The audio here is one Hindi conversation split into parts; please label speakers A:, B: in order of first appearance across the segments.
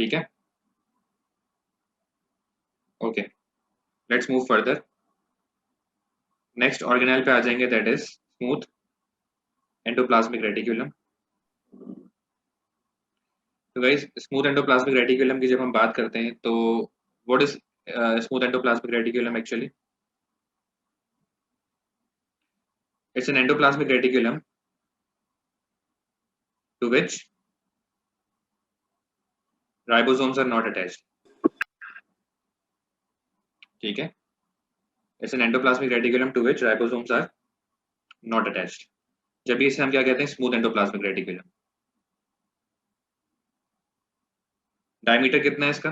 A: ठीक है, okay, let's move further. Next organelle पे आ जाएंगे, that is smooth endoplasmic reticulum. तो गाइस स्मूथ एंडोप्लाज्मिक रेटिकुलम की जब हम बात करते हैं तो what is smooth endoplasmic reticulum actually? It's an endoplasmic reticulum to which ribosomes are not attached। ठीक है, it's an endoplasmic reticulum to which ribosomes are not attached। जब भी इसे हम क्या कहते हैं? Smooth endoplasmic reticulum. डायमीटर कितना है इसका?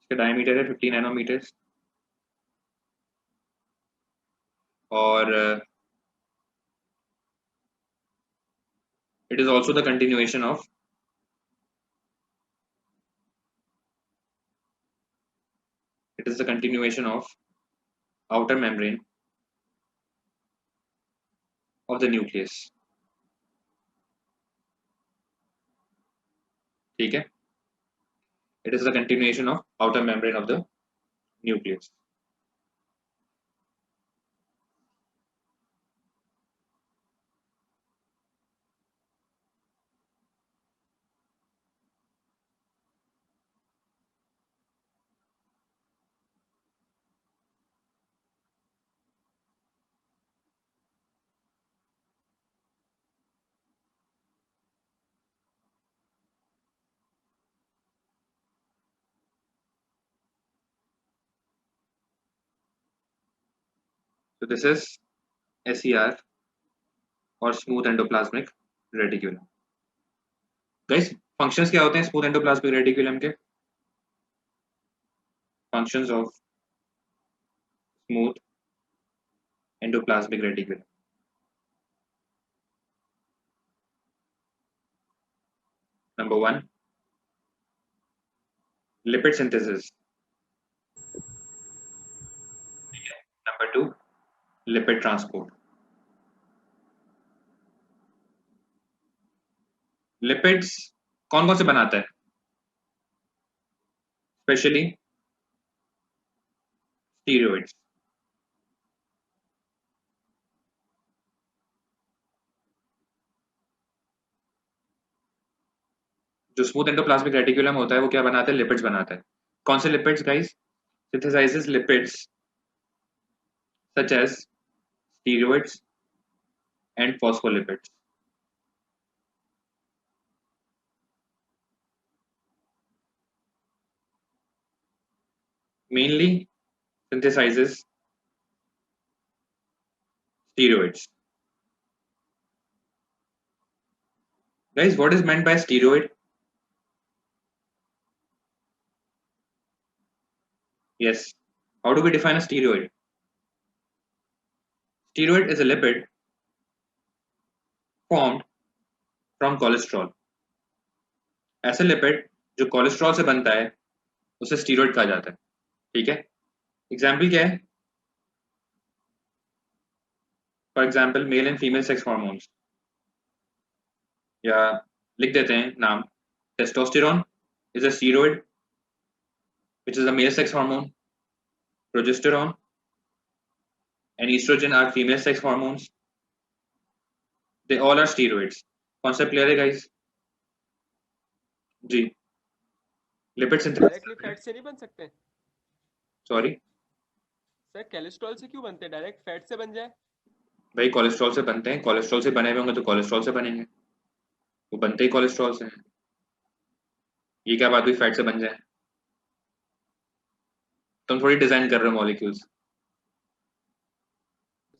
A: इसका डायमीटर है 50 नैनोमीटर्स। और it is also the continuation of it is the continuation of outer membrane of the nucleus। ठीक है, it is the continuation of outer membrane of the nucleus। So this is SER और smooth endoplasmic reticulum. Guys functions क्या होते हैं स्मूथ एंडोप्लाज्मिक रेटिकुलम के? Functions of smooth endoplasmic reticulum. Number 1 lipid synthesis. Number 2 lipid transport. Lipids कौन कौन से बनाता है? Specially steroids. जो स्मूथ एंडोप्लाज्मिक रेटिकुलम होता है वो क्या बनाता है? लिपिड्स बनाता है। कौन से lipids guys? Synthesises lipids such as steroids and phospholipids। Mainly synthesizes steroids। Guys, what is meant by steroid? Yes. How do we define a steroid? Steroid is a lipid formed from cholesterol। ऐसा लिपिड जो कोलेस्ट्रॉल से बनता है उसे स्टीरॉइड कहा जाता है। ठीक है, एग्जाम्पल क्या है? For example male and female sex hormones, या लिख देते हैं नाम। Testosterone is a steroid which is a male sex hormone। Progesterone and estrogen are female sex hormones। They all are steroids। Concept clear है गाइस? जी। Lipid
B: directly
A: synthesis.
B: फैट से नहीं बन सकते?
A: सॉरी
B: सर कोलेस्ट्रॉल से क्यों बनते हैं? डायरेक्ट फैट से बन जाए।
A: भाई, कोलेस्ट्रॉल से बनते हैं। कोलेस्ट्रॉल से बने हुए होंगे तो कोलेस्ट्रॉल से बनेंगे। वो बनते ही कोलेस्ट्रॉल से हैं। ये क्या बात हुई फैट से बन जाए? तुम थोड़ी डिजाइन कर रहे हो molecules.
B: Sir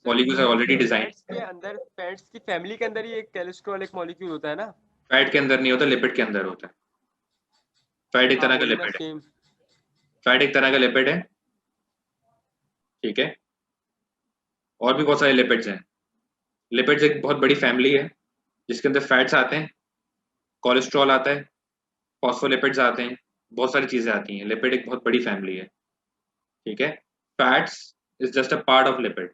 A: molecules are already design.
B: Fats के अंदर, फैट्स की फैमिली के अंदर ही एक कोलेस्ट्रॉल एक मॉलिक्यूल होता है ना?
A: फैट के अंदर नहीं होता, लिपिड के अंदर होता है। फैट एक
B: हाँ
A: तरह का
B: वही ना,
A: लिपिड है।
B: सेम।
A: फैट एक तरह का लिपिड है। ठीक है, और भी बहुत सारे लिपिड्स हैं। लिपिड्स एक बहुत बड़ी फैमिली है जिसके अंदर फैट्स आते हैं, कोलेस्ट्रॉल आता है, फॉस्फोलिपिड्स आते हैं, बहुत सारी चीजें आती हैं। लिपिड एक बहुत बड़ी फैमिली है। ठीक है, fats is just a part of lipid.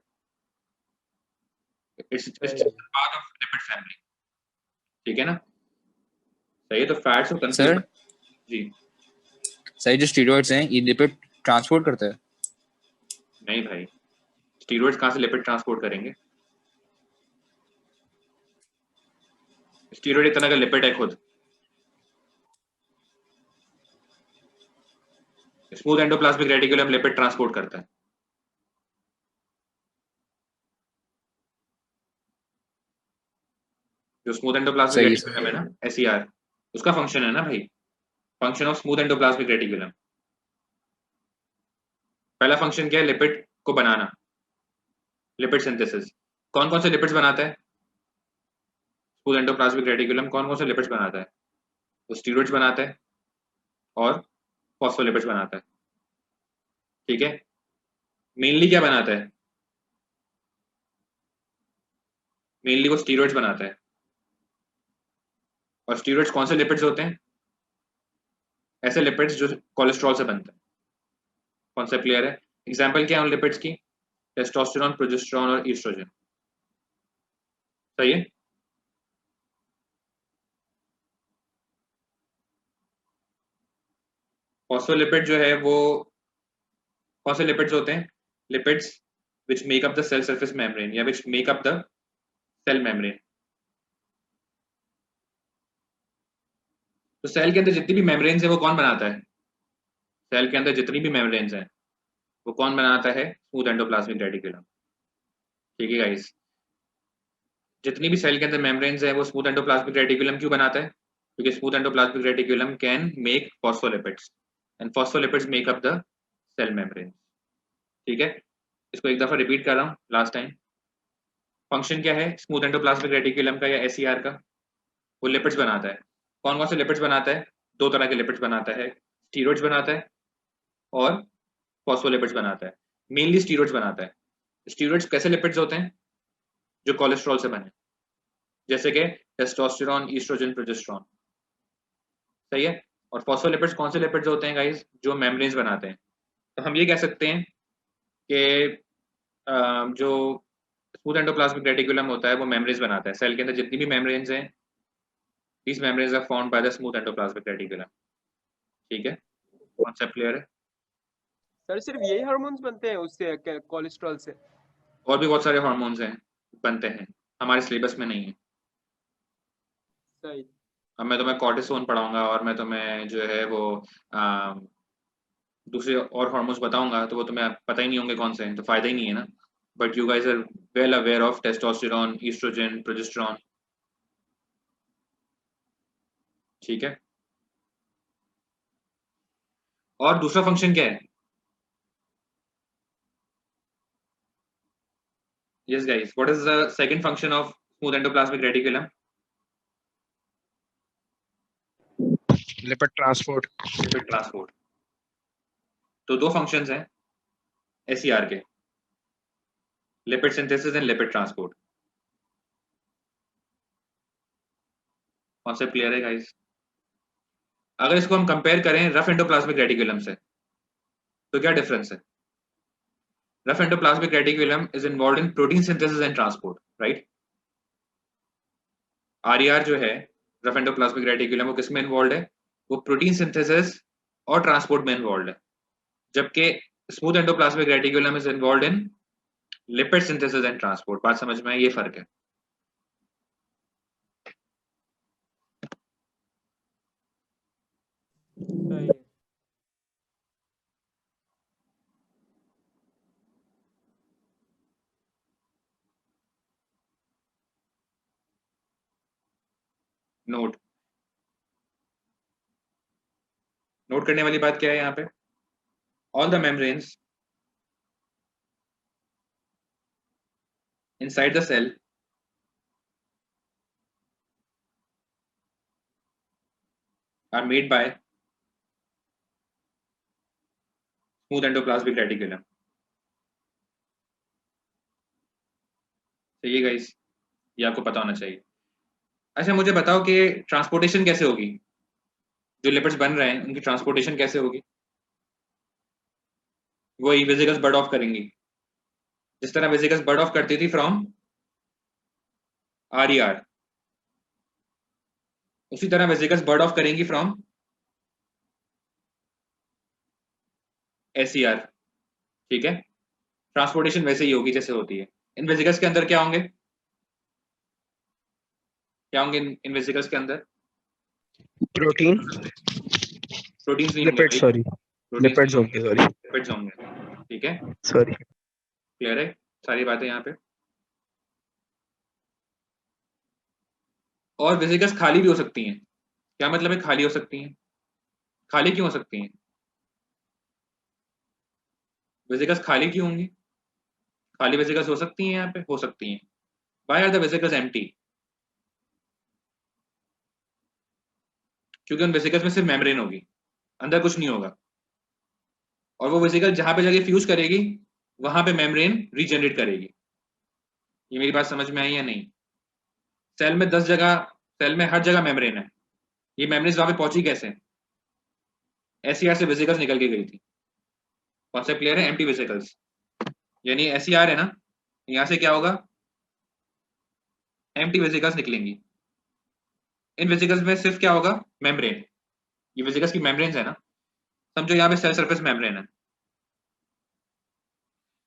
A: It's part of lipid family, ठीक है ना? सही है, तो फैट्स को कंफ्यूज
C: सर
A: जी
C: सही, जो स्टीरॉइड्स हैं ये लिपिड ट्रांसपोर्ट करता है?
A: नहीं भाई, स्टीरॉइड्स कहाँ से लिपिड ट्रांसपोर्ट करेंगे? स्टीरॉइड एक तरह का लिपिड है खुद। Smooth endoplasmic reticulum lipid transport करता है। जो स्मूथ एंडोप्लाज्मिक
C: सही
A: रेटिकुलम है ना, एसईआर, उसका फंक्शन है ना भाई, function of smooth endoplasmic reticulum. पहला फंक्शन क्या है? लिपिड को बनाना, लिपिड सिंथेसिस। कौन कौन से लिपिड्स बनाता है स्मूथ एंडोप्लाज्मिक रेटिकुलम? कौन कौन से लिपिड्स बनाता है? तो स्टीरॉइड्स बनाता है और फॉस्फोलिपिड्स बनाता है, ठीक है? मेनली क्या बनाता है? मेनली वो स्टीरॉइड्स बनाता है। और स्टीरॉइड्स कौन से लिपिड्स होते हैं? ऐसे लिपिड्स जो कोलेस्ट्रॉल से बनते हैं। कॉन्सेप्ट क्लियर है? एग्जाम्पल क्या है उन लिपिड्स की? टेस्टोस्टेरोन, प्रोजेस्टेरोन और ईस्ट्रोजन। सही है? फॉस्फोलिपिड जो है वो कौन से लिपिड्स होते हैं? Lipids which make up the cell surface membrane या which make up the cell membrane. तो सेल के अंदर जितनी भी मेम्ब्रेन्स है वो कौन बनाता है? सेल के अंदर जितनी भी मेम्ब्रेन्स हैं वो कौन बनाता है? स्मूथ एंडोप्लाज्मिक रेटिकुलम, ठीक है गाइस? जितनी भी सेल के अंदर मेम्ब्रेन्स है वो स्मूथ एंडोप्लाज्मिक रेटिकुलम क्यों बनाता है? क्योंकि smooth endoplasmic reticulum can make phospholipids and phospholipids make up the cell membrane, ठीक है? इसको एक दफा रिपीट कर रहा हूँ लास्ट टाइम। फंक्शन क्या है स्मूथ एंडोप्लाज्मिक रेटिकुलम का या एसईआर का? वो लिपिड्स बनाता है। कौन कौन से लिपिड्स बनाता है? दो तरह के लिपिड्स बनाता है, स्टीरॉइड्स बनाता है और फॉस्फोलिपिड्स बनाता है। मेनली स्टीरॉइड्स बनाता है। स्टीरॉइड्स कैसे लिपिड्स होते हैं? जो कोलेस्ट्रॉल से बने, जैसे कि टेस्टोस्टेरोन, ईस्ट्रोजन, प्रोजेस्टेरोन, सही है? और फॉस्फोलिपिड्स कौन से लिपिड्स होते हैं गाइस? जो मेम्ब्रेन्स बनाते हैं। तो हम ये कह सकते हैं कि जो स्मूथ एंडोप्लाज्मिक रेटिकुलम होता है वो मेम्ब्रेन्स बनाता है। सेल के अंदर जितनी भी मेम्ब्रेन्स हैं, these membranes are formed by the smooth endoplasmic reticulum, ठीक है? कॉन्सेप्ट क्लियर है?
B: सर सिर्फ यही हार्मोन्स बनते हैं उससे कोलेस्ट्रॉल से?
A: और भी बहुत सारे हार्मोन्स हैं, बनते हैं, हमारे सिलेबस में नहीं है।
B: सही।
A: अब मैं तुम्हें कॉर्टिसोन पढ़ाऊंगा और मैं तुम्हें जो है वो दूसरे और हार्मोन्स बताऊंगा तो वो तुम्हें पता ही नहीं होंगे कौन से हैं, तो फायदा ही नहीं है ना। But you guys are well aware of testosterone, oestrogen, progesterone, ठीक है? और दूसरा फंक्शन क्या है? Yes guys, what is the second function of smooth endoplasmic reticulum?
D: Lipid transport.
A: Lipid transport. तो दो फंक्शंस हैं एसईआर के, lipid synthesis and lipid transport. Concept clear है गाइस? अगर इसको हम कंपेयर करें रफ एंडोप्लाज्मिक रेटिकुलम से तो क्या डिफरेंस है? Rough endoplasmic reticulum is involved in protein synthesis and transport, right? RER जो है रफ एंडोप्लाज्मिक रेटिकुलम, वो किसमें इन्वॉल्वड है? वो प्रोटीन सिंथेसिस और ट्रांसपोर्ट में इन्वॉल्वड है, जबकि smooth endoplasmic reticulum is involved in lipid synthesis and transport. बात समझ में? ये फर्क है।
B: सही है।
A: नोट नोट करने वाली बात क्या है यहाँ पे? All the membranes inside the cell are made by smooth endoplasmic reticulum, सही है गाइस? ये आपको पता होना चाहिए। अच्छा मुझे बताओ कि ट्रांसपोर्टेशन कैसे होगी? जो लिपिड्स बन रहे हैं उनकी ट्रांसपोर्टेशन कैसे होगी? वो वेसिकल्स बर्ड ऑफ करेंगी, जिस तरह वेसिकल्स बर्ड ऑफ करती थी फ्रॉम RER, उसी तरह वेसिकल्स बर्ड ऑफ करेंगी फ्रॉम SER, ठीक है। ट्रांसपोर्टेशन वैसे ही होगी जैसे होती है। इन वेसिकल्स के अंदर क्या होंगे, क्या होंगे इन वेसिकल्स के अंदर?
D: प्रोटीन,
A: प्रोटीन्स नहीं होंगे
D: लिपिड,
A: भाई,
D: सॉरी
A: प्रोटीन्स
D: लिपिड्स
A: नहीं
D: होंगे,
A: होंगे,
D: सॉरी
A: लिपिड्स होंगे, ठीक है।
D: सॉरी।
A: क्लियर है सारी बातें यहाँ पे? और वेसिकल्स खाली भी हो सकती हैं। क्या मतलब है खाली हो सकती हैं? खाली क्यों हो सकती हैं? वेसिकल्स खाली क्यों होंगी? खाली वेसिकल्स हो सकती हैं यहाँ पे, हो सकती हैं। Why are the vesicles empty? क्योंकि उन वेसिकल्स में सिर्फ मेम्ब्रेन होगी, अंदर कुछ नहीं होगा। और वो वेसिकल जहां पे जाके फ्यूज करेगी वहां पे मेम्ब्रेन रीजनरेट करेगी। ये मेरी बात समझ में आई या नहीं? सेल में 10 जगह, सेल में हर जगह मेम्ब्रेन है। ये मेम्ब्रेन वहां पे पहुंची कैसे? SER से वेसिकल्स निकल के गई थी। कॉन्सेप्ट क्लियर है? एम्प्टी वेसिकल्स, यानी SER है ना, यहाँ से क्या होगा, एम्प्टी वेसिकल्स निकलेंगी। इन वेसिकल्स में सिर्फ क्या होगा, मेम्ब्रेन। ये वेसिकल्स की मेम्ब्रेन है ना, समझो यहाँ पे सेल सरफेस मेम्ब्रेन है।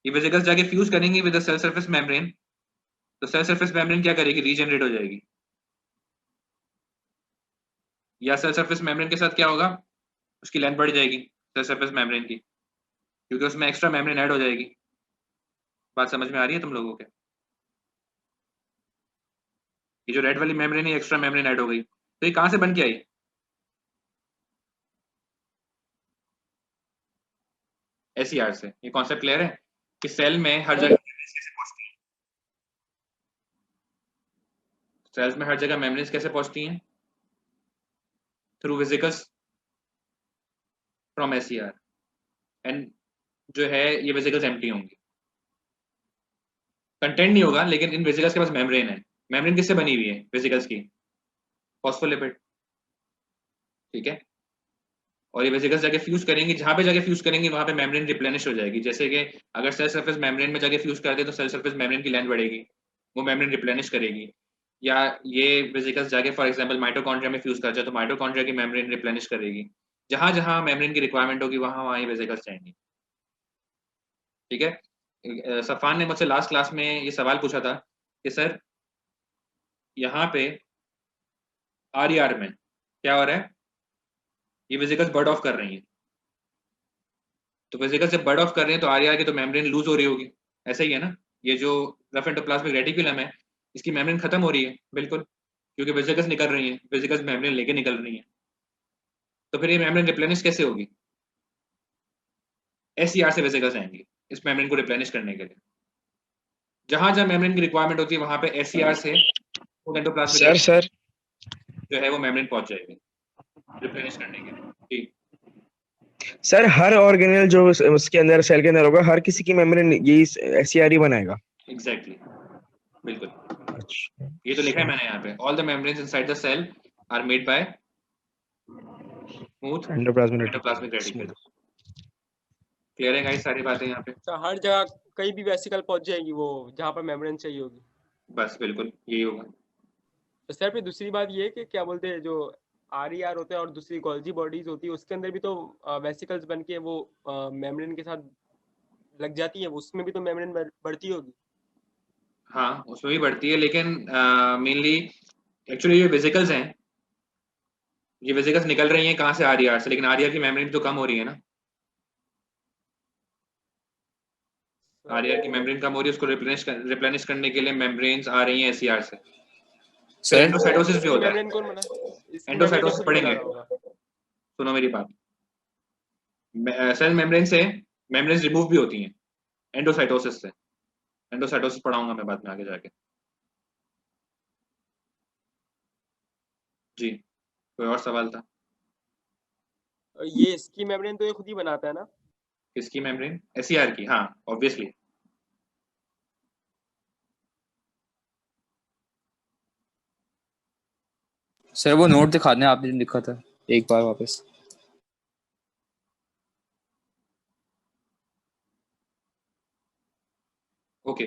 A: ये वेसिकल्स जाके फ्यूज करेंगी with the cell surface membrane, तो सेल सरफेस मेम्ब्रेन क्या करेगी, रीजनरेट हो जाएगी। या सेल सरफेस मेम्ब्रेन के साथ क्या होगा, उसकी लेंथ बढ़ जाएगी सेल सरफेस मेम्ब्रेन की, क्योंकि उसमें एक्स्ट्रा मेम्ब्रेन ऐड हो जाएगी। बात समझ में आ रही है तुम लोगों के? ये जो रेड वाली मेम्ब्रेन है, एक्स्ट्रा मेम्ब्रेन ऐड हो गई, तो ये कहां से बन के आई? SER से। ये कॉन्सेप्ट क्लियर है कि सेल में हर जगह, सेल्स में हर जगह मेम्ब्रेन्स कैसे पहुंचती हैं? Through vesicles from SER। And जो है ये वेसिकल्स एम्प्टी होंगी, कंटेंट नहीं होगा, लेकिन इन वेसिकल्स के पास मेम्ब्रेन है। मेम्ब्रेन किससे बनी हुई है वेसिकल्स की? फॉस्फोलिपिड, ठीक है। और ये वेसिकल्स जाके फ्यूज करेंगी, जहां पे जाके फ्यूज करेंगी वहां पे मेम्ब्रेन रिप्लेनिश हो जाएगी। जैसे कि अगर सेल सरफेस मेम्ब्रेन में जाके फ्यूज करते तो सेल सरफेस मेम्ब्रेन की लेंथ बढ़ेगी, वो मेम्ब्रेन रिप्लेनिश करेगी। या ये वेसिकल्स जाके फॉर एग्जांपल माइटोकॉन्ड्रिया में फ्यूज कर जाए तो माइटोकॉन्ड्रिया की मेम्ब्रेन रिप्लेनिश करेगी। जहां जहां मेम्ब्रेन की रिक्वायरमेंट होगी वहां वहां ये वेसिकल्स जाएंगी, ठीक है। सफान ने मुझसे लास्ट क्लास में ये सवाल पूछा था कि सर यहाँ पे RER में क्या हो रहा है, ये वेसिकल्स बर्ड ऑफ कर रही हैं। तो वेसिकल्स जब बर्ड ऑफ कर रहे हैं तो RER की तो मेम्ब्रेन लूज हो रही होगी, ऐसा ही है ना। ये जो रफ एंडोप्लाज्मिक रेटिकुलम है, इसकी मेम्ब्रेन खत्म हो रही है, बिल्कुल, क्योंकि वेसिकल्स निकल रही हैं, वेसिकल्स मेम्ब्रेन लेके निकल रही हैं। तो फिर ये मेम्ब्रेन रिप्लेनिश कैसे होगी? SER से वेसिकल्स आएंगी इस मेम्ब्रेन को रिप्लेनिश करने के लिए। जहां जहां मेम्ब्रेन की रिक्वायरमेंट होती है वहां पे SER से एंडोप्लाज्मिक
D: सर
A: रेटिकुलम
D: सर
A: जो है वो मेम्ब्रेन पहुंच जाएगी रिप्लेनिश करने के लिए, ठीक।
D: सर हर ऑर्गेनेल जो उसके अंदर सेल के अंदर होगा, हर किसी की मेम्ब्रेन यही SER ही बनाएगा।
A: एग्जैक्टली, बिल्कुल।
D: अच्छा
A: ये तो लिखा है
D: अच्छा।
A: मैंने यहाँ पे, all the membranes inside the cell are made by smooth
D: endoplasmic
A: endoplasmic
D: reticulum smooth.
A: Reticulum. Clear है गाइस सारी बातें यहाँ पे?
B: अच्छा, हर जगह कहीं भी वेसिकल पहुंच जाएगी वो जहाँ पर मेम्ब्रेन चाहिए होगी।
A: बस बिल्कुल यही होगा।
B: तो सर पे दूसरी बात ये है कि क्या बोलते हैं, जो RER होता है और दूसरी गोल्जी बॉडीज होती है उसके अंदर भी तो वेसिकल्स बन के वो मेम्ब्रेन के साथ लग जाती है, उसमें भी तो मेम्ब्रेन बढ़ती होगी।
A: हाँ उसमें भी बढ़ती है, लेकिन मेनली एक्चुअली ये वेसिकल्स हैं, ये वेसिकल्स निकल रही हैं कहाँ से, RER से, लेकिन RER की मेम्ब्रेन तो कम हो रही है ना। RER की मेम्ब्रेन कम हो रही है, उसको रिप्लेनिश करने के लिए मेम्ब्रेन्स आ रही हैं SER से। फिर
C: सर
A: एंडोसाइटोसिस भी
B: इसकी
A: होता
B: मेम्ब्रेन
A: है।
B: कौन बना, इसकी मेम्ब्रेन ये
A: एंडोसाइटोसिस
B: खुद ही बना
A: पढ़ेंगे,
B: रहा होगा।
A: सुनो मेरी बात। सेल मेम्ब्रेन से मेम्ब्रेन्स रिमूव भी होती हैं एंडोसाइटोसिस से। एंडोसाइटोसिस पढ़ाऊंगा मैं बाद में आगे जाके। जी, कोई और सवाल था?
B: और ये इसकी मेम्ब्रेन तो ये खुद ही बनाता है ना।
A: किसकी मेम्ब्रेन? SER की, हाँ ऑब्वियसली।
C: सर वो नोट दिखा दें आपने जो लिखा था एक बार वापस।
A: ओके।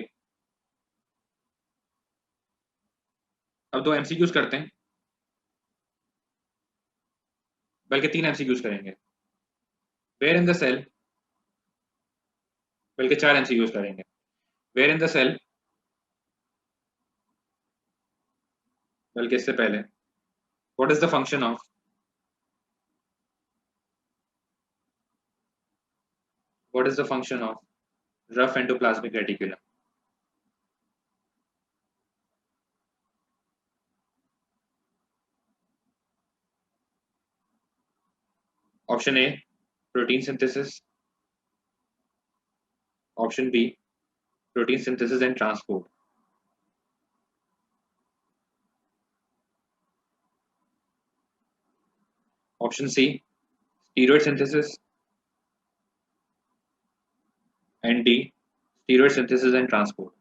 A: अब 2 MCQs करते हैं, बल्कि 3 MCQs करेंगे। वेयर इन द सेल, बल्कि 4 MCQs करेंगे। वेयर इन द सेल, बल्कि इससे पहले what is the function of, what is the function of rough endoplasmic reticulum? Option A protein synthesis, option B protein synthesis and transport, option C steroid synthesis, and D steroid synthesis and transport.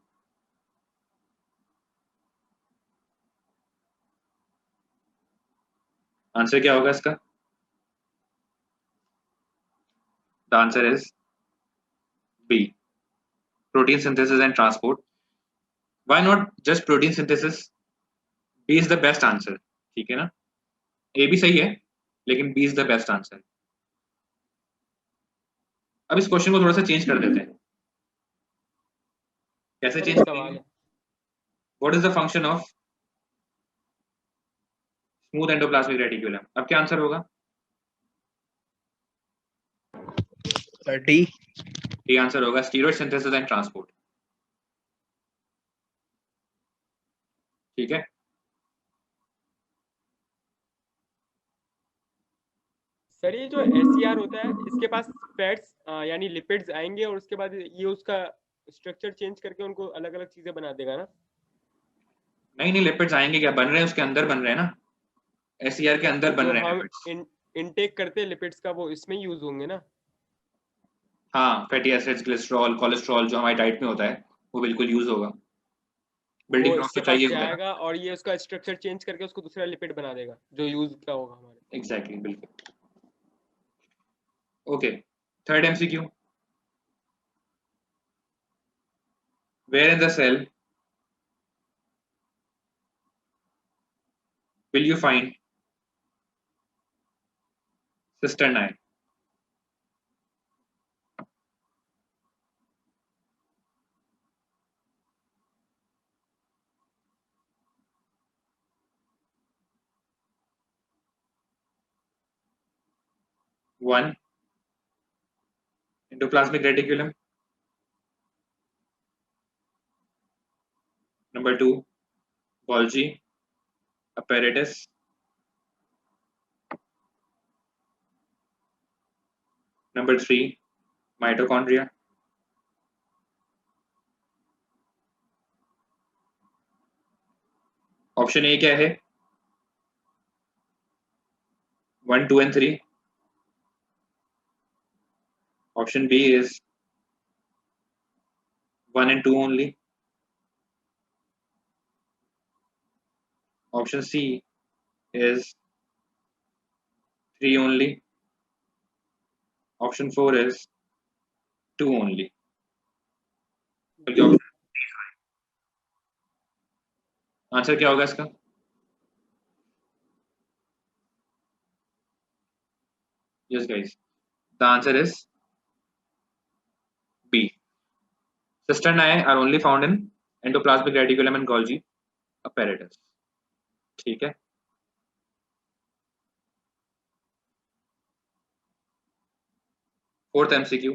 A: Answer क्या होगा इसका? The answer is B, protein synthesis and transport. Why not just protein synthesis? B is the best answer, ठीक है ना? ए भी सही है, लेकिन B is the best answer. अब इस क्वेश्चन को थोड़ा सा चेंज कर देते हैं। कैसे
B: सर
A: चेंज
B: एक
A: करेंगे?
B: सवाल है।
A: What is the function of smooth endoplasmic reticulum? अब क्या आंसर होगा?
D: डी।
A: डी आंसर होगा, स्टीरॉयड सिंथेसिस एंड ट्रांसपोर्ट। ठीक है,
B: सर ये जो SCR होता है इसके पास फैट्स यानी लिपिड्स आएंगे और उसके बाद ये उसका स्ट्रक्चर चेंज करके उनको अलग अलग चीजें बना देगा ना?
A: नहीं नहीं, लिपिड्स आएंगे क्या? बन रहे हैं, उसके अंदर बन रहे हैं ना, एसईआर के अंदर बन
B: जो
A: रहे हैं
B: हम
A: लिपिड्स।
B: इनटेक करते हैं लिपिड्स का वो इसमें यूज होंगे ना?
A: हाँ, फैटी एसिड्स, ग्लिसरॉल, कोलेस्ट्रॉल जो हमारी डाइट में होता है वो बिल्कुल यूज होगा। बिल्डिंग
B: वो
A: ब्लॉक तो
B: इसके पास
A: चाहिए होता है ना।
B: जाएगा और ये उसका स्ट्रक्चर चेंज करके उसको दूसरा लिपिड बना देगा जो यूज का होगा हमारे।
A: एग्जैक्टली, बिल्कुल। Okay, third MCQ. Where in the cell will you find cisternae? One, endoplasmic reticulum. Number two, Golgi apparatus. Number three, mitochondria. Option A क्या है? 1, 2 and 3. Option B is 1 and 2 only. Option C is 3 only. Option 4 is 2 only. Answer क्या होगा इसका? Yes guys, the answer is B. Cisternae are only found in endoplasmic reticulum and Golgi apparatus. ठीक है, fourth MCQ.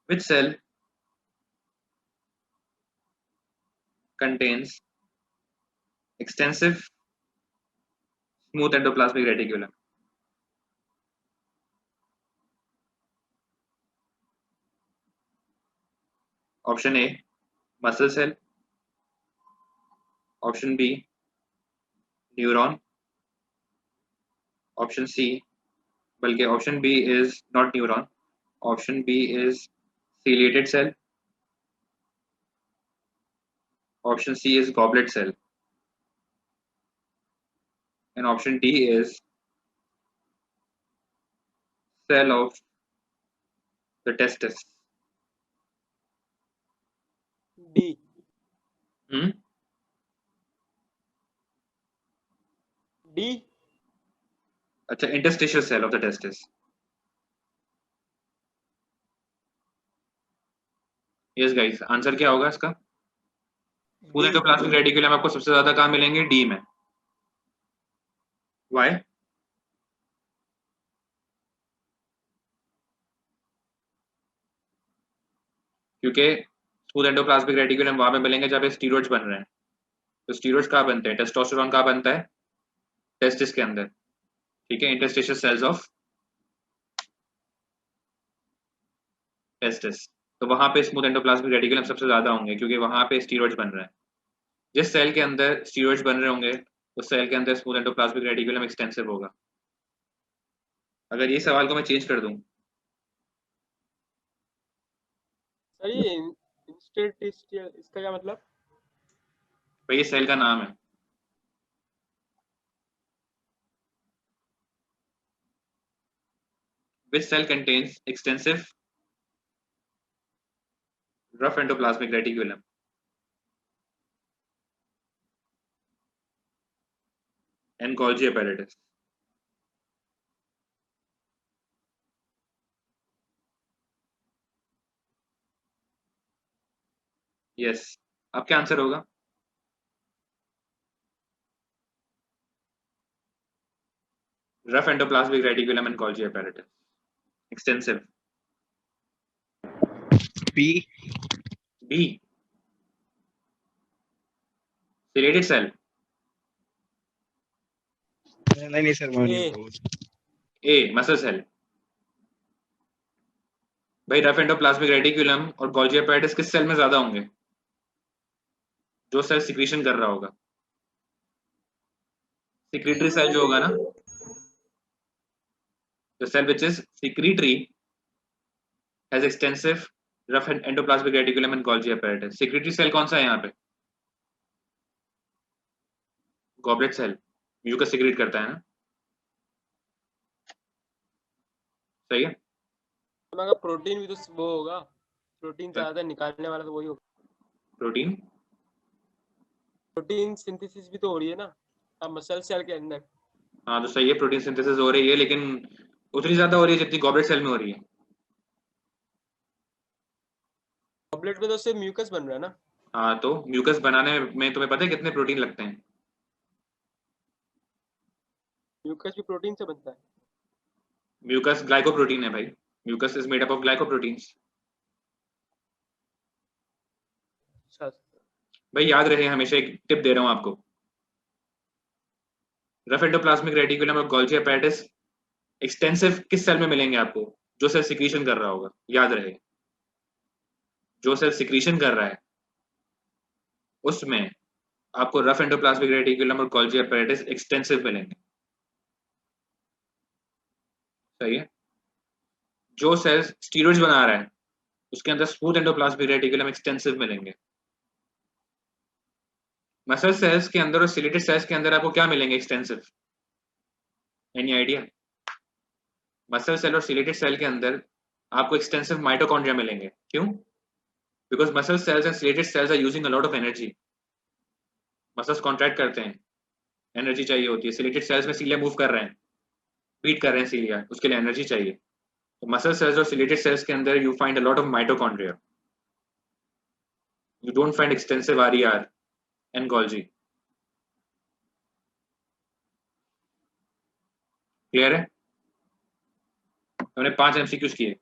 A: Which cell contains extensive smooth endoplasmic reticulum? Option A, muscle cell. Option B, neuron. Option C, बल्कि option B is not neuron. Option B is ciliated cell. Option C is goblet cell. And option D is cell of the testis.
B: D.
A: Hmm
B: D.
A: अच्छा, interstitial cell of the testis. Yes guys, answer क्या होगा इसका? Smooth
B: D.
A: एंडोप्लाज्मिक रेटिकुलम आपको सबसे ज्यादा कहाँ मिलेंगे? डी में। वाई? क्योंकि स्मूथ एंडोप्लाज्मिक रेटिकुलम वहां पे मिलेंगे जहाँ पे स्टीरॉइड्स बन रहे हैं। तो स्टीरॉइड्स कहाँ बनते हैं? टेस्टोस्टेरोन कहाँ बनता है? टेस्टिस के अंदर। ठीक है, इंटरस्टिशियल सेल्स ऑफ टेस्टिस। तो वहां पे स्मूथ एंडोप्लाज्मिक रेटिकुलम सबसे ज्यादा होंगे क्योंकि वहां पे स्टीरॉइड्स बन रहे हैं। जिस सेल के अंदर स्टीरॉइड्स बन रहे होंगे उस सेल के अंदर स्मूथ एंडोप्लाज्मिक रेटिकुलम एक्सटेंसिव होगा। अगर ये सवाल को मैं चेंज कर दूं,
B: सर ये इंस्टेटिस्टियल इसका क्या मतलब?
A: भाई ये सेल का नाम है। Which cell contains extensive rough endoplasmic reticulum? And Golgi apparatus. Yes. अब क्या आंसर होगा? Rough endoplasmic reticulum and Golgi apparatus. Extensive.
D: B.
A: B. Ciliated cell.
D: नहीं सर, मैं नहीं
B: ए।
D: बताऊंगा।
A: A. Muscle cell. भाई रफ एंडोप्लाज्मिक रेटिकुलम और गोल्जी apparatus किस सेल में ज्यादा होंगे? जो सेल सिक्रीशन कर रहा होगा। सिक्रीटरी सेल जो होगा ना, the cell which is secretory has extensive rough endoplasmic reticulum and Golgi apparatus. secretory cell कौन सा है यहाँ पे? Goblet cell. म्यूकस सिक्रीट करता है ना, सही है।
B: मगर प्रोटीन भी तो वो होगा, प्रोटीन ज्यादा निकालने वाला तो वही होगा।
A: प्रोटीन?
B: प्रोटीन सिंथेसिस भी तो हो रही है ना मसल सेल के अंदर।
A: हाँ तो सही है, प्रोटीन सिंथेसिस हो रही है लेकिन उतनी ज्यादा हो रही है जितनी गॉबलेट सेल में हो रही है।
B: गॉबलेट में तो सिर्फ म्यूकस बन रहा है ना।
A: हाँ तो म्यूकस बनाने में तुम्हें पता है कितने प्रोटीन लगते हैं?
B: म्यूकस भी प्रोटीन से बनता है।
A: म्यूकस ग्लाइकोप्रोटीन है भाई। Mucus is made up of glycoproteins.
B: अच्छा।
A: भाई याद रहे, हमेशा एक टिप दे रहा हूँ आपको। रफ एंडोप्लाज्मिक रेटिकुलम और गोल्जी apparatus एक्सटेंसिव किस सेल में मिलेंगे आपको? जो सेल सिक्रीशन कर रहा होगा, याद रहे। जो सेल सिक्रीशन कर रहा है उसमें आपको रफ एंडोप्लाज्मिक रेटिकुलम और गोल्जी apparatus एक्सटेंसिव मिलेंगे। सही है। जो सेल स्टीरॉइड्स बना रहा है उसके अंदर स्मूथ एंडोप्लाज्मिक रेटिकुलम एक्सटेंसिव मिलेंगे। मसल सेल्स के अंदर और सिलेटेड सेल्स के अंदर आपको क्या मिलेंगे extensive? Any idea? Muscle cell और सिलेटेड सेल के अंदर आपको एक्सटेंसिव माइटोकॉन्ड्रिया मिलेंगे। क्यों? Because muscle cells and ciliated cells are using a lot of energy. Muscles contract करते हैं, एनर्जी चाहिए होती है। सिलेटेड सेल्स में सीलिया मूव कर रहे हैं, बीट कर रहे हैं सीलिया, उसके लिए एनर्जी चाहिए। तो मसल सेल्स और सिलेटेड सेल्स के अंदर you find a lot of mitochondria. You don't find extensive RER and Golgi. Clear है? हमने 5 एमसीक्यूज किए।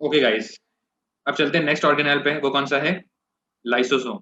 A: ओके गाइस, अब चलते हैं नेक्स्ट ऑर्गेनेल पे। वो कौन सा है? लाइसोसोम।